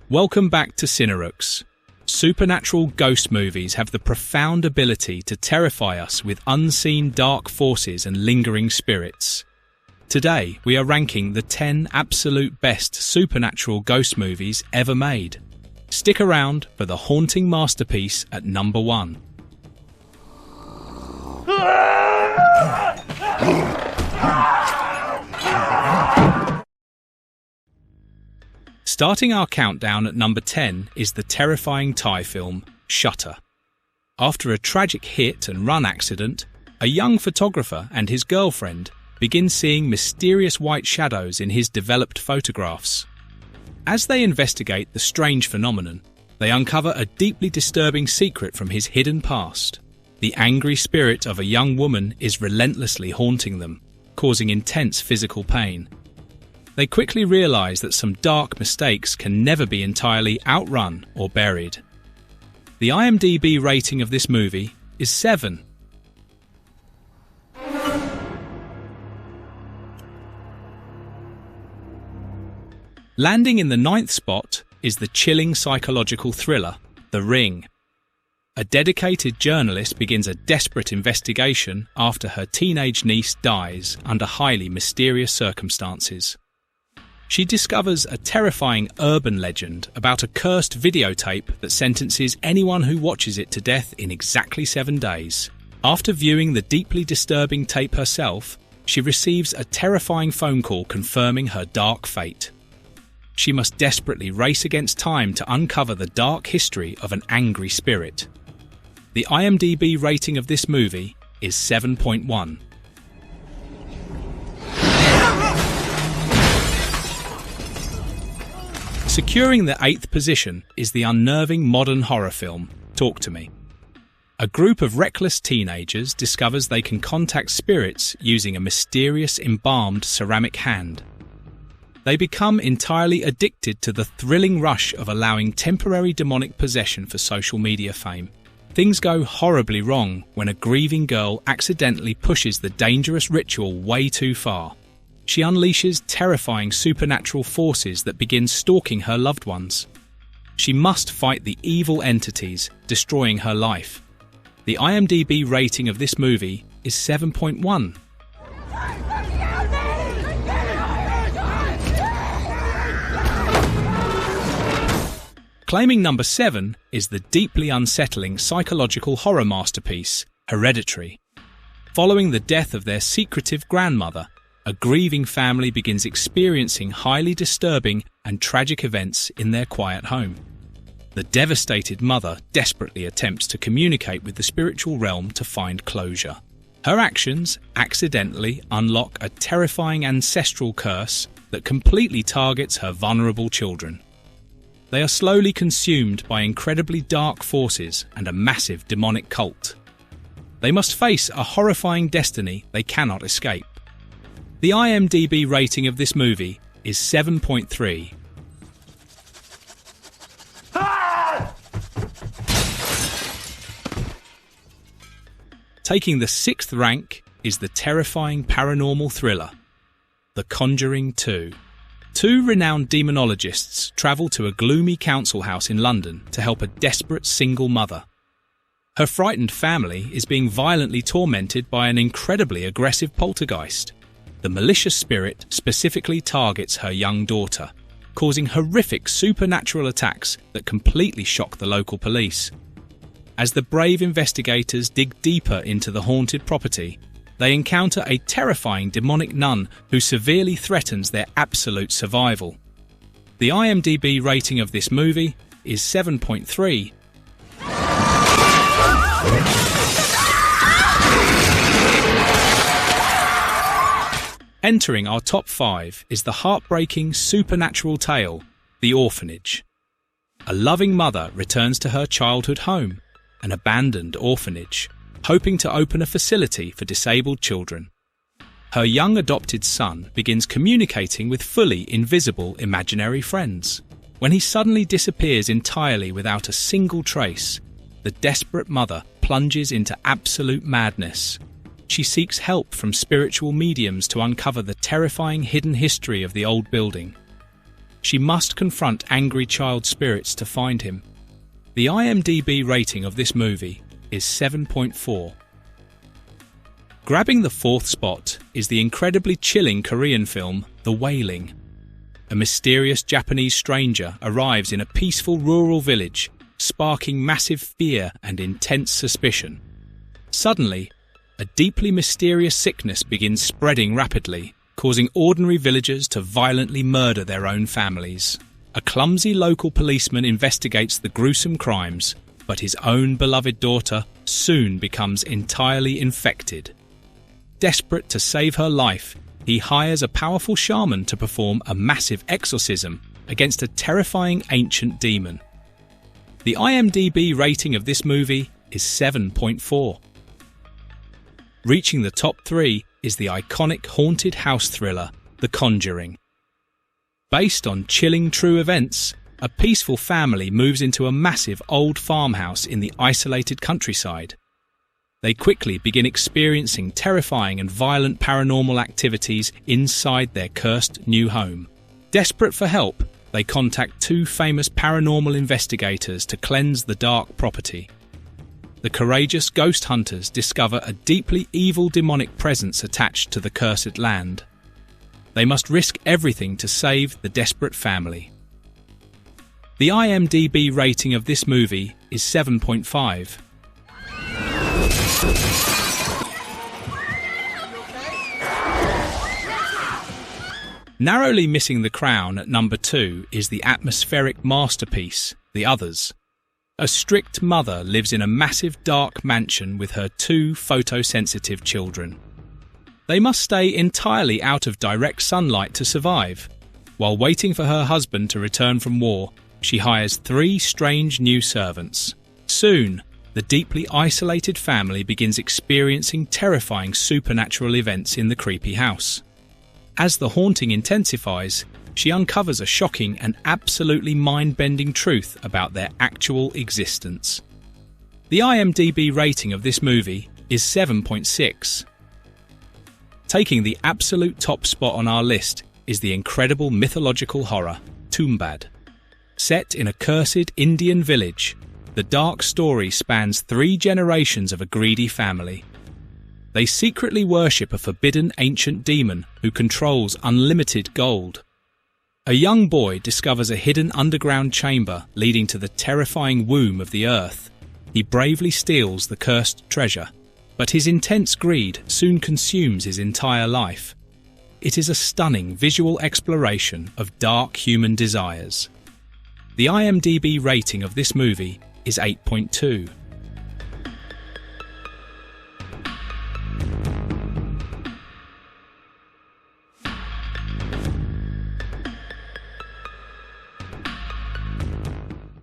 Welcome back to Cinerooks. Supernatural ghost movies have the profound ability to terrify us with unseen dark forces and lingering spirits. Today, we are ranking the 10 absolute best supernatural ghost movies ever made. Stick around for the haunting masterpiece at number 1. Starting our countdown at number 10 is the terrifying Thai film, Shutter. After a tragic hit and run accident, a young photographer and his girlfriend begin seeing mysterious white shadows in his developed photographs. As they investigate the strange phenomenon, they uncover a deeply disturbing secret from his hidden past. The angry spirit of a young woman is relentlessly haunting them, causing intense physical pain. They quickly realize that some dark mistakes can never be entirely outrun or buried. The IMDb rating of this movie is 7. Landing in the 9th spot is the chilling psychological thriller, The Ring. A dedicated journalist begins a desperate investigation after her teenage niece dies under highly mysterious circumstances. She discovers a terrifying urban legend about a cursed videotape that sentences anyone who watches it to death in exactly 7 days. After viewing the deeply disturbing tape herself, she receives a terrifying phone call confirming her dark fate. She must desperately race against time to uncover the dark history of an angry spirit. The IMDb rating of this movie is 7.1. Securing the 8th position is the unnerving modern horror film, Talk to Me. A group of reckless teenagers discovers they can contact spirits using a mysterious embalmed ceramic hand. They become entirely addicted to the thrilling rush of allowing temporary demonic possession for social media fame. Things go horribly wrong when a grieving girl accidentally pushes the dangerous ritual way too far. She unleashes terrifying supernatural forces that begin stalking her loved ones. She must fight the evil entities, destroying her life. The IMDb rating of this movie is 7.1. Claiming number 7 is the deeply unsettling psychological horror masterpiece, Hereditary. Following the death of their secretive grandmother, a grieving family begins experiencing highly disturbing and tragic events in their quiet home. The devastated mother desperately attempts to communicate with the spiritual realm to find closure. Her actions accidentally unlock a terrifying ancestral curse that completely targets her vulnerable children. They are slowly consumed by incredibly dark forces and a massive demonic cult. They must face a horrifying destiny they cannot escape. The IMDb rating of this movie is 7.3. Taking the 6th rank is the terrifying paranormal thriller, The Conjuring 2. 2 renowned demonologists travel to a gloomy council house in London to help a desperate single mother. Her frightened family is being violently tormented by an incredibly aggressive poltergeist. The malicious spirit specifically targets her young daughter, causing horrific supernatural attacks that completely shock the local police. As the brave investigators dig deeper into the haunted property, they encounter a terrifying demonic nun who severely threatens their absolute survival. The IMDb rating of this movie is 7.3. Entering our top 5 is the heartbreaking supernatural tale, The Orphanage. A loving mother returns to her childhood home, an abandoned orphanage, hoping to open a facility for disabled children. Her young adopted son begins communicating with fully invisible imaginary friends. When he suddenly disappears entirely without a single trace, the desperate mother plunges into absolute madness, she seeks help from spiritual mediums to uncover the terrifying hidden history of the old building. She must confront angry child spirits to find him. The IMDb rating of this movie is 7.4. Grabbing the fourth spot is the incredibly chilling Korean film The Wailing. A mysterious Japanese stranger arrives in a peaceful rural village, sparking massive fear and intense suspicion. Suddenly, a deeply mysterious sickness begins spreading rapidly, causing ordinary villagers to violently murder their own families. A clumsy local policeman investigates the gruesome crimes, but his own beloved daughter soon becomes entirely infected. Desperate to save her life, he hires a powerful shaman to perform a massive exorcism against a terrifying ancient demon. The IMDb rating of this movie is 7.4. Reaching the top 3 is the iconic haunted house thriller, The Conjuring. Based on chilling true events, a peaceful family moves into a massive old farmhouse in the isolated countryside. They quickly begin experiencing terrifying and violent paranormal activities inside their cursed new home. Desperate for help, they contact 2 famous paranormal investigators to cleanse the dark property. The courageous ghost hunters discover a deeply evil demonic presence attached to the cursed land. They must risk everything to save the desperate family. The IMDb rating of this movie is 7.5. Narrowly missing the crown at number 2 is the atmospheric masterpiece, The Others. A strict mother lives in a massive dark mansion with her 2 photosensitive children. They must stay entirely out of direct sunlight to survive. While waiting for her husband to return from war, she hires 3 strange new servants. Soon, the deeply isolated family begins experiencing terrifying supernatural events in the creepy house. As the haunting intensifies, she uncovers a shocking and absolutely mind-bending truth about their actual existence. The IMDb rating of this movie is 7.6. Taking the absolute top spot on our list is the incredible mythological horror, Tumbad. Set in a cursed Indian village, the dark story spans 3 generations of a greedy family. They secretly worship a forbidden ancient demon who controls unlimited gold. A young boy discovers a hidden underground chamber leading to the terrifying womb of the earth. He bravely steals the cursed treasure, but his intense greed soon consumes his entire life. It is a stunning visual exploration of dark human desires. The IMDb rating of this movie is 8.2.